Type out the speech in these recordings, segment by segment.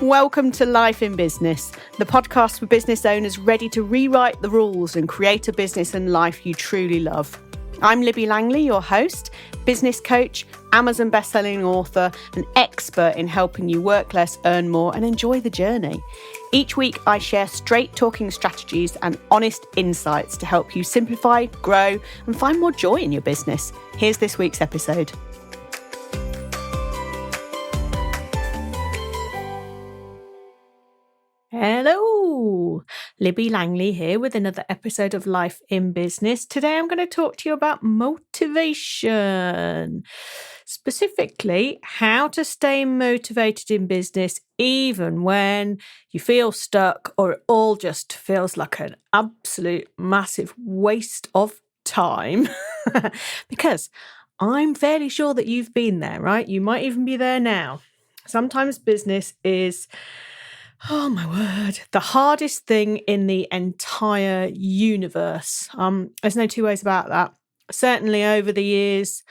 Welcome to Life in Business, the podcast for business owners ready to rewrite the rules and create a business and life you truly love. I'm Libby Langley, your host, business coach, Amazon bestselling author, and expert in helping you work less, earn more, and enjoy the journey. Each week, I share straight-talking strategies and honest insights to help you simplify, grow, and find more joy in your business. Here's this week's episode. Hello, Libby Langley here with another episode of Life in Business. Today I'm going to talk to you about motivation, specifically how to stay motivated in business even when you feel stuck or it all just feels like an absolute massive waste of time. Because I'm fairly sure that you've been there, right? You might even be there now. Sometimes business is, oh my word, the hardest thing in the entire universe. There's no two ways about that. Certainly over the years,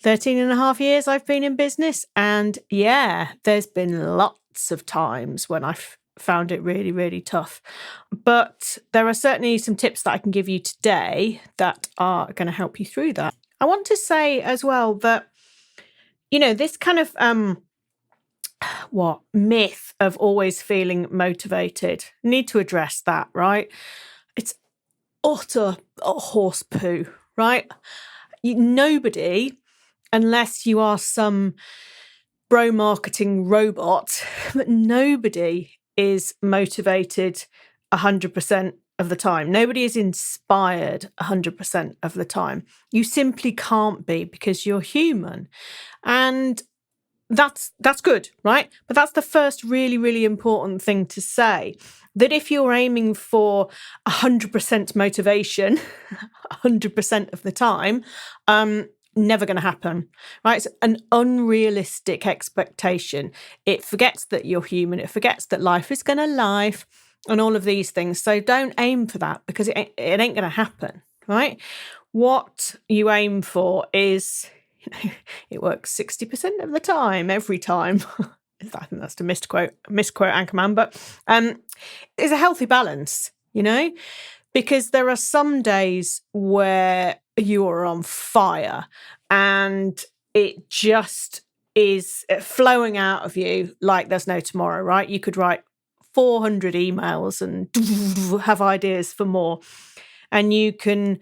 13 and a half years I've been in business. And yeah, there's been lots of times when I've found it really, really tough. But there are certainly some tips that I can give you today that are going to help you through that. I want to say as well that, this kind of myth of always feeling motivated. Need to address that, right? It's utter horse poo, right? Nobody, unless you are some bro marketing robot, but nobody is motivated 100% of the time. Nobody is inspired 100% of the time. You simply can't be because you're human. And that's good, right? But that's the first really, really important thing to say, that if you're aiming for 100% motivation 100% of the time, never going to happen, right? It's an unrealistic expectation. It forgets that you're human. It forgets that life is going to life and all of these things. So don't aim for that because it ain't going to happen, right? What you aim for is, it works 60% of the time, every time. I think that's to misquote Anchorman, but it's a healthy balance, because there are some days where you are on fire and it just is flowing out of you like there's no tomorrow, right? You could write 400 emails and have ideas for more, and you can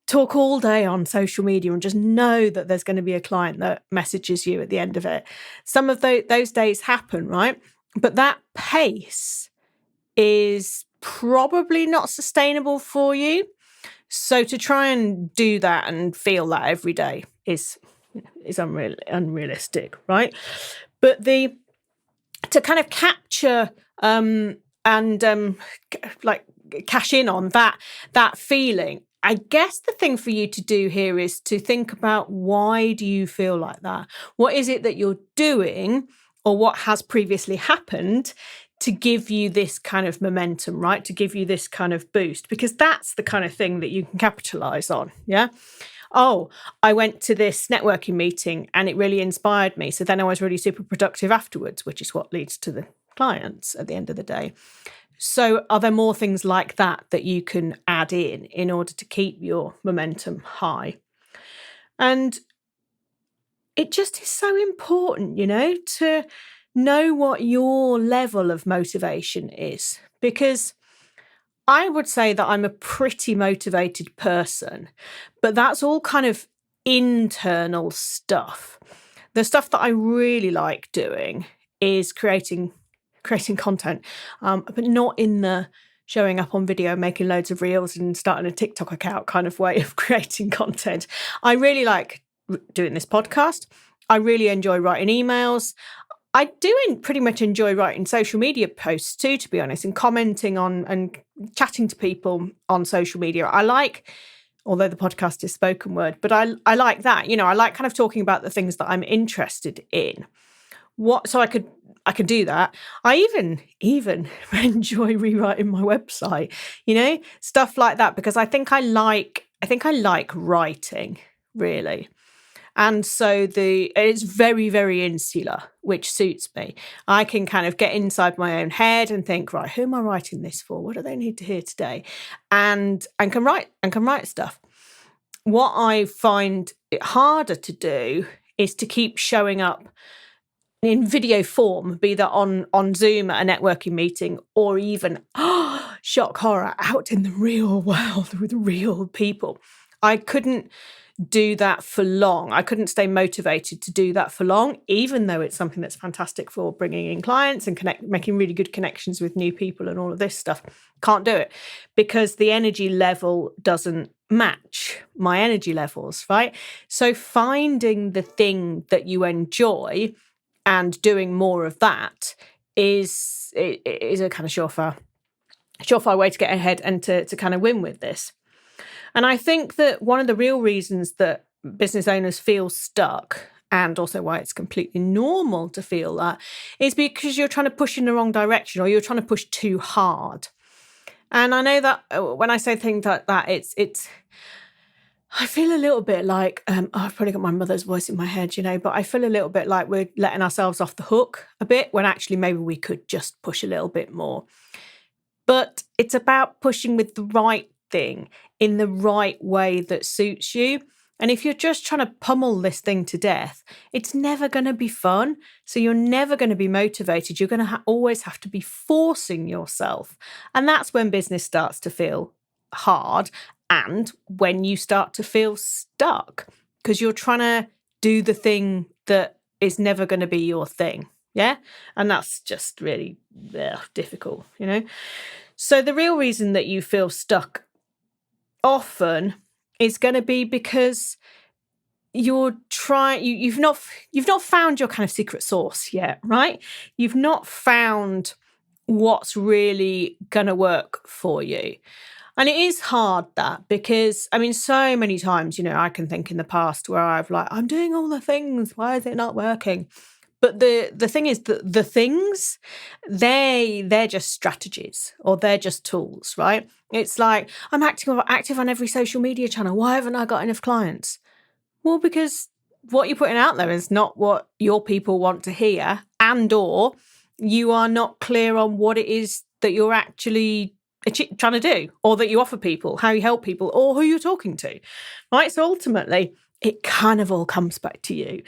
talk all day on social media and just know that there's going to be a client that messages you at the end of it. Some of those days happen, right? But that pace is probably not sustainable for you. So to try and do that and feel that every day is unrealistic, right? But to kind of capture and cash in on that feeling, I guess the thing for you to do here is to think about, why do you feel like that? What is it that you're doing or what has previously happened to give you this kind of momentum, right? To give you this kind of boost, because that's the kind of thing that you can capitalize on. Yeah. Oh, I went to this networking meeting and it really inspired me. So then I was really super productive afterwards, which is what leads to the clients at the end of the day. So are there more things like that you can add in order to keep your momentum high? And it just is so important, to know what your level of motivation is, because I would say that I'm a pretty motivated person, but that's all kind of internal stuff. The stuff that I really like doing is creating content, but not in the showing up on video, making loads of reels and starting a TikTok account kind of way of creating content. I really like doing this podcast. I really enjoy writing emails. I do pretty much enjoy writing social media posts too, to be honest, and commenting on and chatting to people on social media. I like, although the podcast is spoken word, but I like that. I like kind of talking about the things that I'm interested in. So I could do that. I even enjoy rewriting my website, stuff like that, because I think I like writing, really. And so it's very, very insular, which suits me. I can kind of get inside my own head and think, right, who am I writing this for? What do they need to hear today? And can write stuff. What I find it harder to do is to keep showing up in video form, be that on Zoom at a networking meeting, or even, shock horror, out in the real world with real people. I couldn't do that for long. I couldn't stay motivated to do that for long, even though it's something that's fantastic for bringing in clients and making really good connections with new people and all of this stuff. Can't do it because the energy level doesn't match my energy levels, right? So finding the thing that you enjoy and doing more of that is a kind of surefire way to get ahead and to kind of win with this. And I think that one of the real reasons that business owners feel stuck, and also why it's completely normal to feel that, is because you're trying to push in the wrong direction or you're trying to push too hard. And I know that when I say things like that, it's I feel a little bit like, I've probably got my mother's voice in my head, but I feel a little bit like we're letting ourselves off the hook a bit when actually maybe we could just push a little bit more. But it's about pushing with the right thing in the right way that suits you. And if you're just trying to pummel this thing to death, it's never going to be fun. So you're never going to be motivated. You're going to always have to be forcing yourself. And that's when business starts to feel hard and when you start to feel stuck because you're trying to do the thing that is never going to be your thing. Yeah. And that's just really difficult, So the real reason that you feel stuck often is going to be because you've not found your kind of secret sauce yet, right? You've not found what's really going to work for you. And it is hard that because, so many times, I can think in the past where I'm doing all the things. Why is it not working? But the thing is that the things, they're just strategies or they're just tools, right? It's like, I'm active on every social media channel. Why haven't I got enough clients? Well, because what you're putting out there is not what your people want to hear, and or you are not clear on what it is that you're actually trying to do, or that you offer people, how you help people, or who you're talking to, right? So ultimately, it kind of all comes back to you.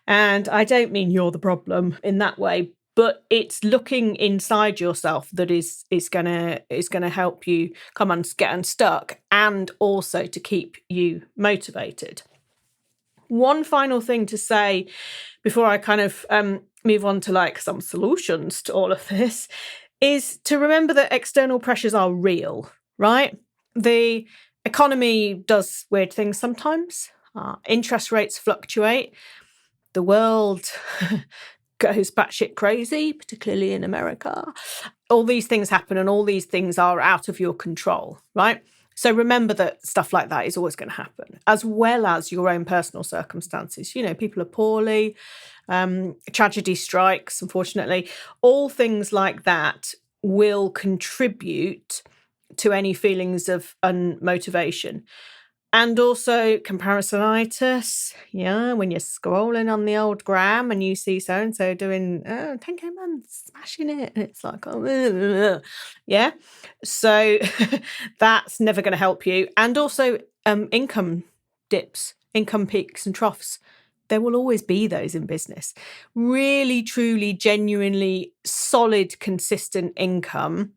And I don't mean you're the problem in that way, but it's looking inside yourself that is gonna help you get unstuck and also to keep you motivated. One final thing to say before I kind of move on to some solutions to all of this is to remember that external pressures are real, right? The economy does weird things sometimes. Interest rates fluctuate. The world goes batshit crazy, particularly in America. All these things happen and all these things are out of your control, right? So remember that stuff like that is always going to happen, as well as your own personal circumstances. People are poorly, tragedy strikes, unfortunately. All things like that will contribute to any feelings of unmotivation. And also comparisonitis, when you're scrolling on the old gram and you see so-and-so doing 10K months, smashing it. And it's like, yeah. So that's never going to help you. And also income dips, income peaks and troughs. There will always be those in business. Really, truly, genuinely solid, consistent income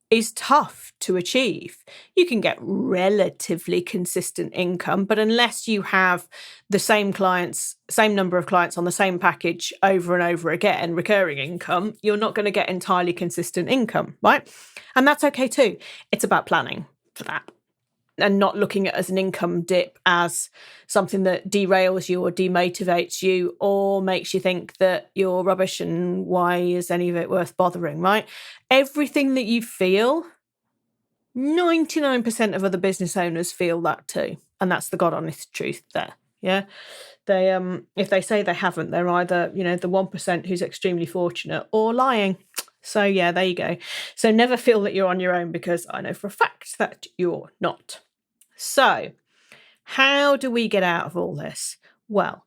is tough to achieve. You can get relatively consistent income, but unless you have the same number of clients on the same package over and over again, recurring income, you're not going to get entirely consistent income, right? And that's okay too. It's about planning for that and not looking at it as an income dip as something that derails you or demotivates you or makes you think that you're rubbish and why is any of it worth bothering, right? Everything that you feel, 99% of other business owners feel that too. And that's the God honest truth there. Yeah. They if they say they haven't, they're either, the 1% who's extremely fortunate or lying. So yeah, there you go. So never feel that you're on your own because I know for a fact that you're not. So how do we get out of all this? Well,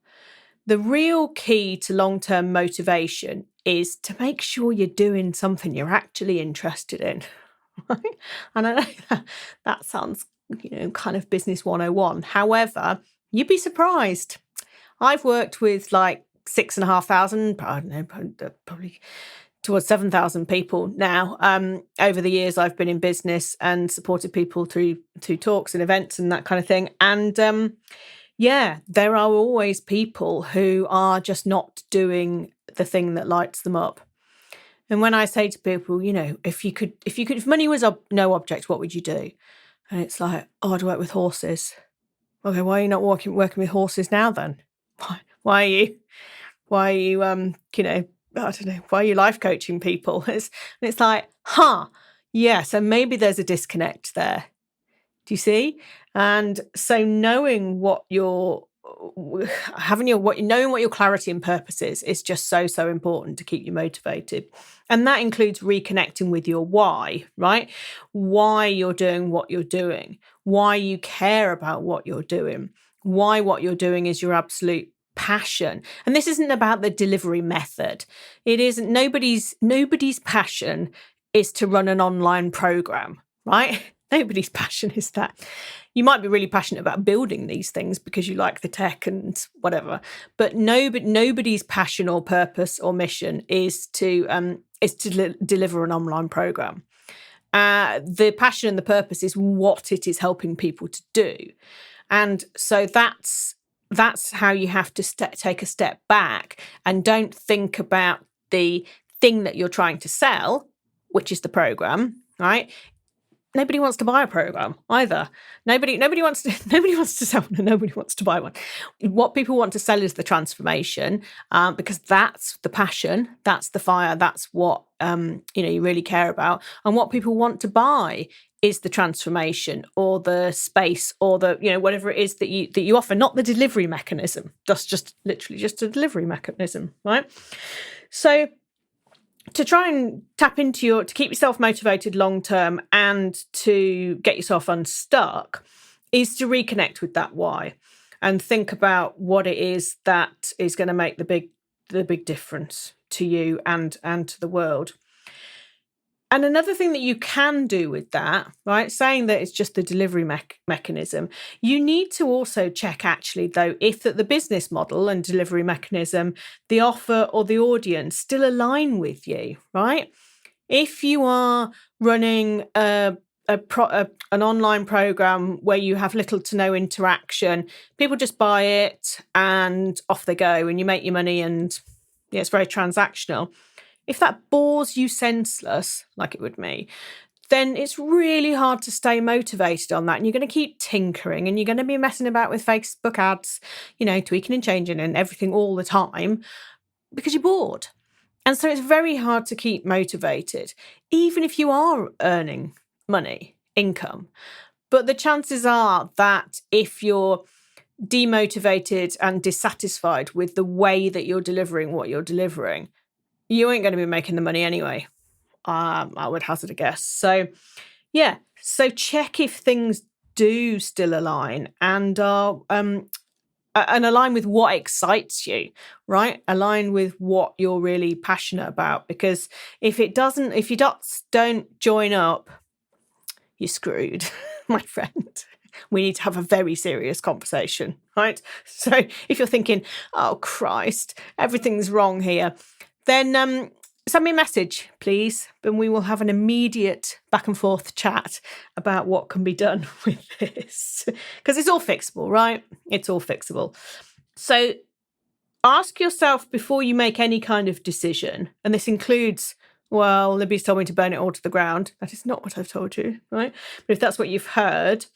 the real key to long-term motivation is to make sure you're doing something you're actually interested in. Right? And I know that sounds, kind of business 101. However, you'd be surprised. I've worked with like 6,500, I don't know, probably towards 7,000 people now. Over the years, I've been in business and supported people through talks and events and that kind of thing. And yeah, there are always people who are just not doing the thing that lights them up. And when I say to people, if money was no object, what would you do? And it's like, oh, I'd work with horses. Okay, why are you not working with horses now then? Why are you, I don't know, why are you life coaching people? It's like, yeah, so maybe there's a disconnect there. Do you see? And so knowing what your clarity and purpose is just so important to keep you motivated. And that includes reconnecting with your why, right? Why you're doing what you're doing, why you care about what you're doing, why what you're doing is your absolute passion. And this isn't about the delivery method. It isn't. Nobody's passion is to run an online program, right? Nobody's passion is that. You might be really passionate about building these things because you like the tech and whatever, but nobody's passion or purpose or mission is to deliver an online program. The passion and the purpose is what it is helping people to do, and so that's how you have to take a step back and don't think about the thing that you're trying to sell, which is the program, right? Nobody wants to buy a program either. Nobody wants to sell one, and nobody wants to buy one. What people want to sell is the transformation, because that's the passion, that's the fire, that's what you really care about. And what people want to buy is the transformation or the space or the whatever it is that you offer, not the delivery mechanism. That's just literally just a delivery mechanism, right? So to try and tap into to keep yourself motivated long term and to get yourself unstuck is to reconnect with that why and think about what it is that is going to make the big difference to you and to the world. And another thing that you can do with that, right, saying that it's just the delivery mechanism, you need to also check actually, though, if that the business model and delivery mechanism, the offer or the audience still align with you, right? If you are running an online program where you have little to no interaction, people just buy it and off they go and you make your money and it's very transactional. If that bores you senseless, like it would me, then it's really hard to stay motivated on that. And you're going to keep tinkering and you're going to be messing about with Facebook ads, tweaking and changing and everything all the time because you're bored. And so it's very hard to keep motivated, even if you are earning money, income. But the chances are that if you're demotivated and dissatisfied with the way that you're delivering what you're delivering, you ain't going to be making the money anyway. I would hazard a guess. So, yeah. So check if things do still align and align with what excites you, right? Align with what you're really passionate about. Because if you don't join up, you're screwed, my friend. We need to have a very serious conversation, right? So if you're thinking, oh, Christ, everything's wrong here, then send me a message, please, and we will have an immediate back and forth chat about what can be done with this. Because it's all fixable, right? It's all fixable. So ask yourself before you make any kind of decision, and this includes, well, Libby's told me to burn it all to the ground. That is not what I've told you, right? But if that's what you've heard,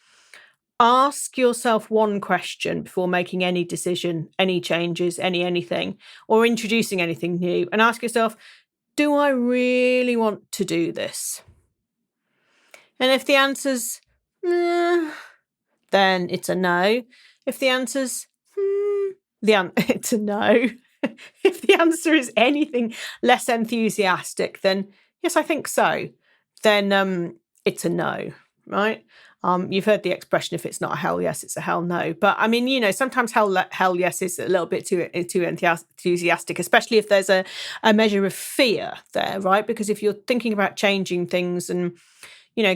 ask yourself one question before making any decision, any changes, anything, or introducing anything new. And ask yourself, do I really want to do this? And if the answer's, then it's a no. If the answer's, it's a no. If the answer is anything less enthusiastic, then yes, I think so. Then it's a no. right? You've heard the expression, if it's not a hell yes, it's a hell no. But I mean, sometimes hell yes is a little bit too enthusiastic, especially if there's a measure of fear there, right? Because if you're thinking about changing things and,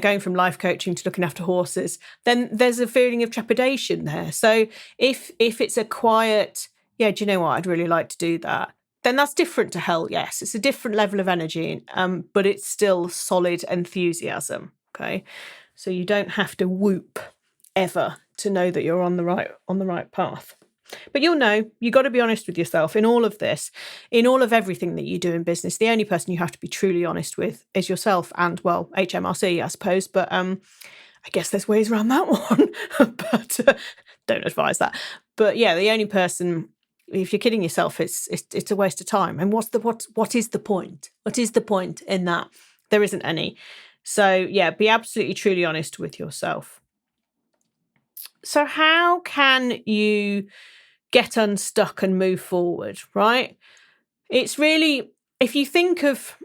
going from life coaching to looking after horses, then there's a feeling of trepidation there. So if it's a quiet, yeah, do you know what? I'd really like to do that. Then that's different to hell yes. It's a different level of energy, but it's still solid enthusiasm. Okay. So you don't have to whoop ever to know that you're on the right path. But you'll know, you got to be honest with yourself in all of this, in all of everything that you do in business. The only person you have to be truly honest with is yourself and, well, HMRC, I suppose. But I guess there's ways around that one, but don't advise that. But yeah, the only person, if you're kidding yourself, it's a waste of time. And what is the point? What is the point in that? There isn't any. So yeah, be absolutely truly honest with yourself. So how can you get unstuck and move forward, right? It's really, if you think of,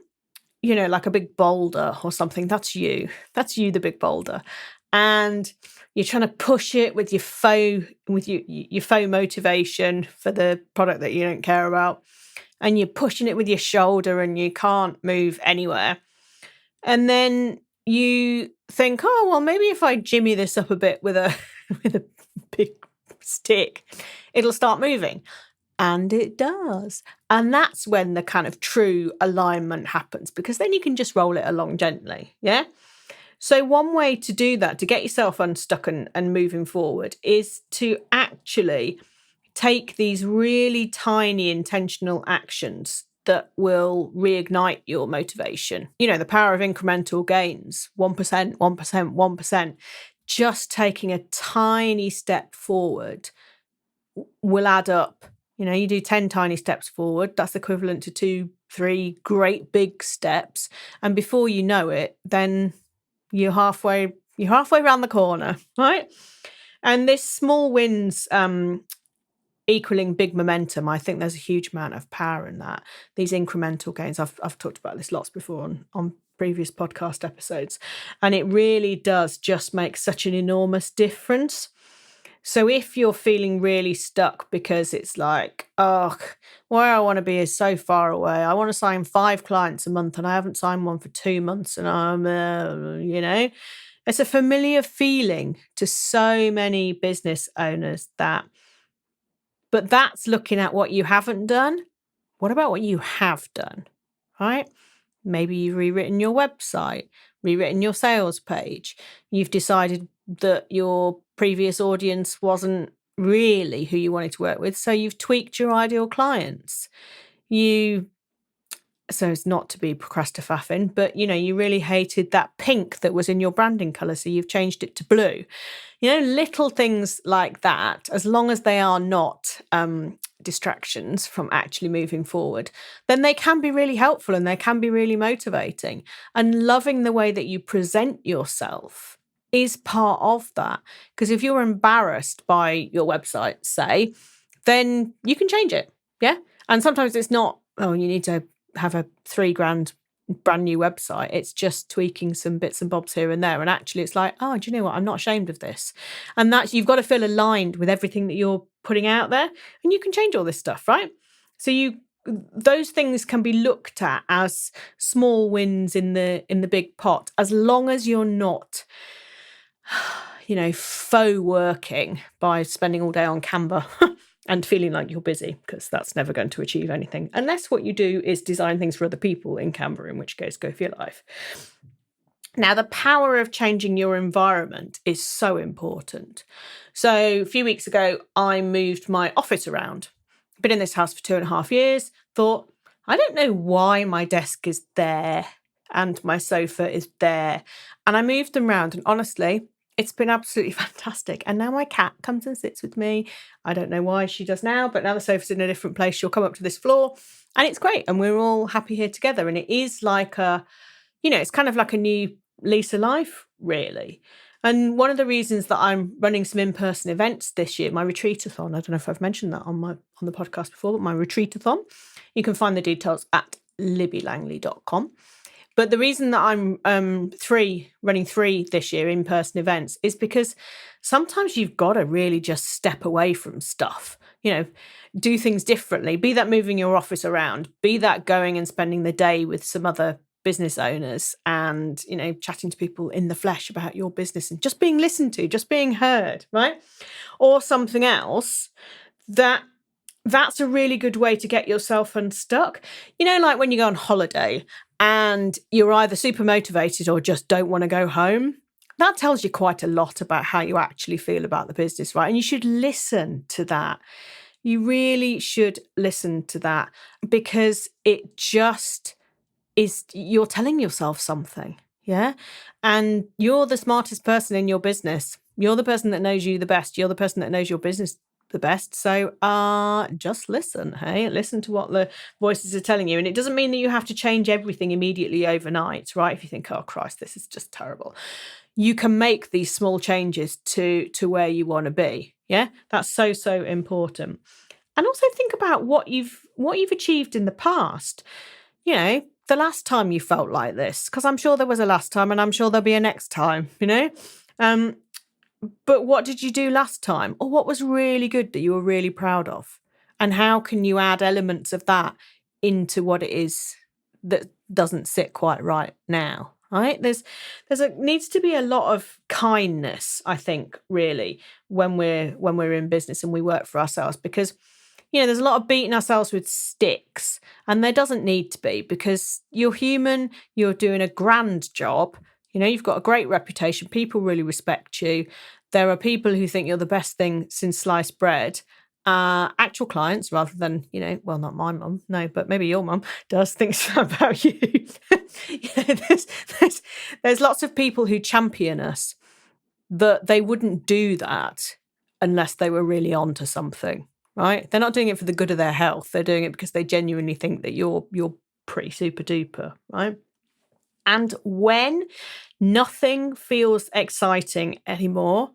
like a big boulder or something, that's you, the big boulder. And you're trying to push it with your faux motivation for the product that you don't care about. And you're pushing it with your shoulder and you can't move anywhere. And then you think, oh, well, maybe if I jimmy this up a bit with a big stick, it'll start moving. And it does. And that's when the kind of true alignment happens, because then you can just roll it along gently. Yeah. So one way to do that, to get yourself unstuck and moving forward, is to actually take these really tiny intentional actions that will reignite your motivation. The power of incremental gains, 1%, 1%, 1%. Just taking a tiny step forward will add up. You do 10 tiny steps forward, that's equivalent to 2, 3 great big steps. And before you know it, then you're halfway around the corner, right? And this small wins equaling big momentum, I think there's a huge amount of power in that. These incremental gains, I've talked about this lots before on previous podcast episodes, and it really does just make such an enormous difference. So if you're feeling really stuck because it's like, oh, where I want to be is so far away. I want to sign 5 clients a month and I haven't signed one for 2 months, and I'm, it's a familiar feeling to so many business owners but that's looking at what you haven't done. What about what you have done, right? Maybe you've rewritten your website, rewritten your sales page. You've decided that your previous audience wasn't really who you wanted to work with, so you've tweaked your ideal clients. So it's not to be procrastinating, but you really hated that pink that was in your branding color, so you've changed it to blue. Little things like that, as long as they are not distractions from actually moving forward, then they can be really helpful and they can be really motivating. And loving the way that you present yourself is part of that. Because if you're embarrassed by your website, say, then you can change it. Yeah. And sometimes it's not, oh, you need to have a $3,000 brand new website. It's just tweaking some bits and bobs here and there. And actually it's like, oh, do you know what? I'm not ashamed of this. And that's, you've got to feel aligned with everything that you're putting out there, and you can change all this stuff, right? So those things can be looked at as small wins in the big pot, as long as you're not, faux working by spending all day on Canva and feeling like you're busy, because that's never going to achieve anything. Unless what you do is design things for other people in Canva, in which case go for your life. Now, the power of changing your environment is so important. So a few weeks ago, I moved my office around. Been in this house for 2.5 years, thought, I don't know why my desk is there and my sofa is there. And I moved them around, and honestly, it's been absolutely fantastic. And now my cat comes and sits with me. I don't know why she does now, but now the sofa's in a different place. She'll come up to this floor and it's great. And we're all happy here together. And it is like it's kind of like a new lease of life, really. And one of the reasons that I'm running some in-person events this year, my retreat-a-thon, I don't know if I've mentioned that on the podcast before, but my retreat-a-thon, you can find the details at libbylangley.com. But the reason that I'm running 3 this year in-person events is because sometimes you've got to really just step away from stuff, do things differently, be that moving your office around, be that going and spending the day with some other business owners and, chatting to people in the flesh about your business and just being listened to, just being heard, right? Or something else that's a really good way to get yourself unstuck. Like when you go on holiday and you're either super motivated or just don't want to go home. That tells you quite a lot about how you actually feel about the business, right? And you should listen to that. You really should listen to that because it just is, you're telling yourself something, yeah? And you're the smartest person in your business. You're the person that knows you the best. You're the person that knows your business the best. So just listen, hey? Listen to what the voices are telling you. And it doesn't mean that you have to change everything immediately overnight, right? If you think, oh, Christ, this is just terrible. You can make these small changes to where you want to be, yeah? That's so, so important. And also think about what you've achieved in the past. The last time you felt like this, because I'm sure there was a last time and I'm sure there'll be a next time, But what did you do last time? Or what was really good that you were really proud of? And how can you add elements of that into what it is that doesn't sit quite right now? Right? Needs to be a lot of kindness, I think, really, when we're in business and we work for ourselves, because there's a lot of beating ourselves with sticks, and there doesn't need to be, because you're human, you're doing a grand job. You've got a great reputation. People really respect you. There are people who think you're the best thing since sliced bread. Actual clients, rather than, well, not my mum, no, but maybe your mum does think about you. There's lots of people who champion us, that they wouldn't do that unless they were really onto something, right? They're not doing it for the good of their health. They're doing it because they genuinely think that you're pretty super duper, right? And when nothing feels exciting anymore,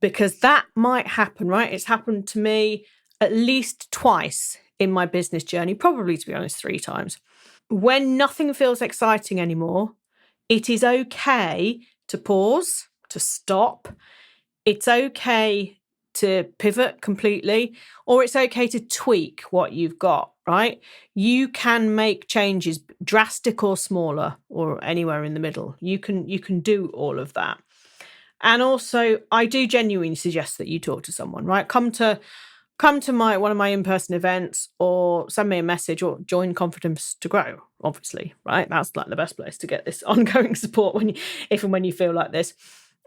because that might happen, right? It's happened to me at least twice in my business journey, probably, to be honest, 3 times. When nothing feels exciting anymore, it is okay to pause, to stop. It's okay to pivot completely, or it's okay to tweak what you've got, right? You can make changes, drastic or smaller, or anywhere in the middle. You can do all of that. And also, I do genuinely suggest that you talk to someone, right? Come to one of my in-person events, or send me a message, or join Confidence to Grow, obviously, right? That's like the best place to get this ongoing support if and when you feel like this.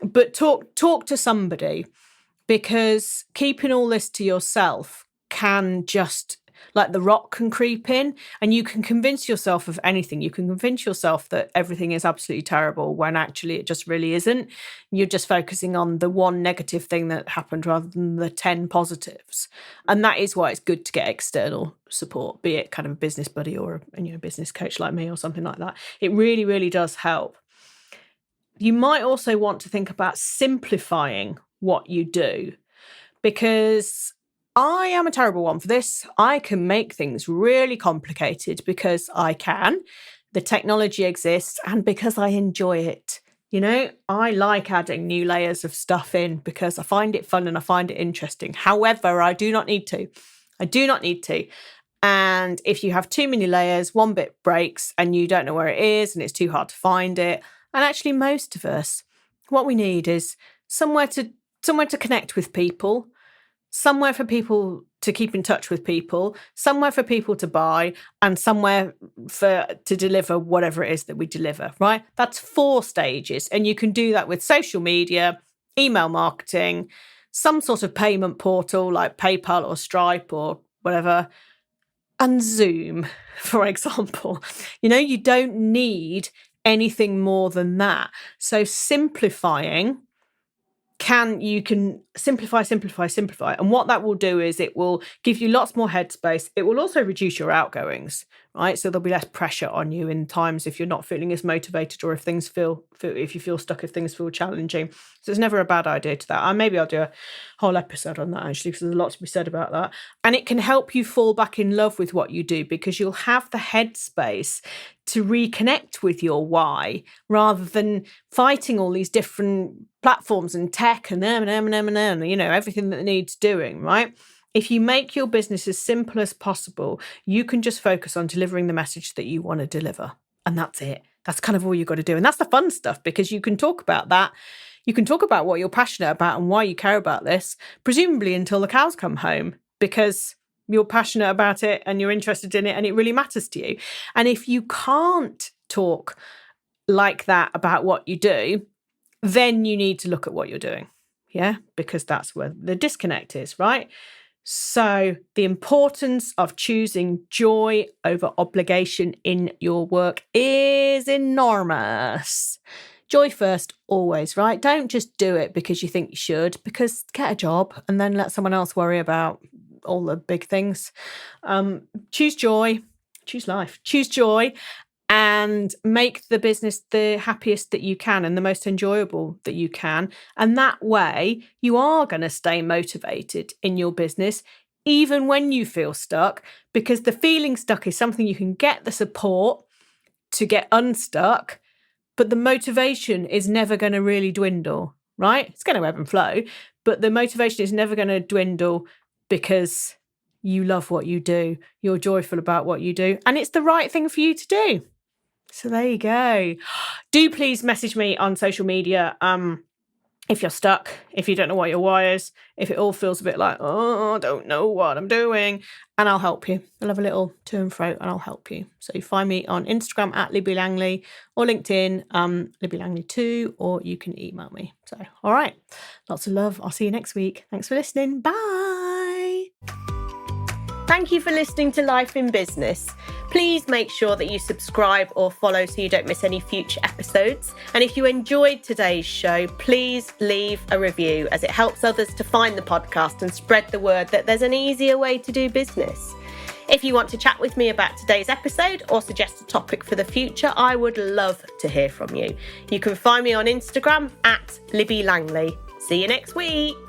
But talk to somebody, because keeping all this to yourself can just, like the rock can creep in, and you can convince yourself of anything. You can convince yourself that everything is absolutely terrible when actually it just really isn't. You're just focusing on the one negative thing that happened rather than the 10 positives. And that is why it's good to get external support, be it kind of a business buddy or a business coach like me or something like that. It really, really does help. You might also want to think about simplifying what you do, because I am a terrible one for this. I can make things really complicated because I can. The technology exists, and because I enjoy it. I like adding new layers of stuff in because I find it fun and I find it interesting. However, I do not need to. And if you have too many layers, one bit breaks and you don't know where it is and it's too hard to find it. And actually, most of us, what we need is somewhere to connect with people, somewhere for people to keep in touch with people, somewhere for people to buy, and somewhere to deliver whatever it is that we deliver, right? That's 4 stages. And you can do that with social media, email marketing, some sort of payment portal like PayPal or Stripe or whatever, and Zoom, for example. You don't need anything more than that. So simplifying, you can simplify. And what that will do is it will give you lots more headspace. It will also reduce your outgoings, right? So there'll be less pressure on you in times if you're not feeling as motivated, or if if you feel stuck, if things feel challenging. So it's never a bad idea to that. And maybe I'll do a whole episode on that, actually, because there's a lot to be said about that. And it can help you fall back in love with what you do, because you'll have the headspace to reconnect with your why, rather than fighting all these different platforms and tech and everything that needs doing, right? If you make your business as simple as possible, you can just focus on delivering the message that you want to deliver. And that's it. That's kind of all you've got to do. And that's the fun stuff, because you can talk about that. You can talk about what you're passionate about and why you care about this, presumably until the cows come home, because you're passionate about it and you're interested in it and it really matters to you. And if you can't talk like that about what you do, then you need to look at what you're doing. Yeah, because that's where the disconnect is, right? So the importance of choosing joy over obligation in your work is enormous. Joy first, always, right? Don't just do it because you think you should, because get a job and then let someone else worry about all the big things. Choose joy, choose life, choose joy, and make the business the happiest that you can and the most enjoyable that you can. And that way you are going to stay motivated in your business, even when you feel stuck, because the feeling stuck is something you can get the support to get unstuck, but the motivation is never going to really dwindle, right? It's going to ebb and flow, but the motivation is never going to dwindle, because you love what you do, you're joyful about what you do, and it's the right thing for you to do. So there you go. Do please message me on social media if you're stuck, if you don't know what your why is, if it all feels a bit like, oh, I don't know what I'm doing, and I'll help you. We'll have a little to and fro and I'll help you. So you find me on Instagram at Libby Langley, or LinkedIn, Libby Langley 2, or you can email me. So, all right. Lots of love. I'll see you next week. Thanks for listening. Bye. Thank you for listening to Life in Business. Please make sure that you subscribe or follow so you don't miss any future episodes. And if you enjoyed today's show, please leave a review, as it helps others to find the podcast and spread the word that there's an easier way to do business. If you want to chat with me about today's episode or suggest a topic for the future, I would love to hear from you. You can find me on Instagram at Libby Langley. See you next week.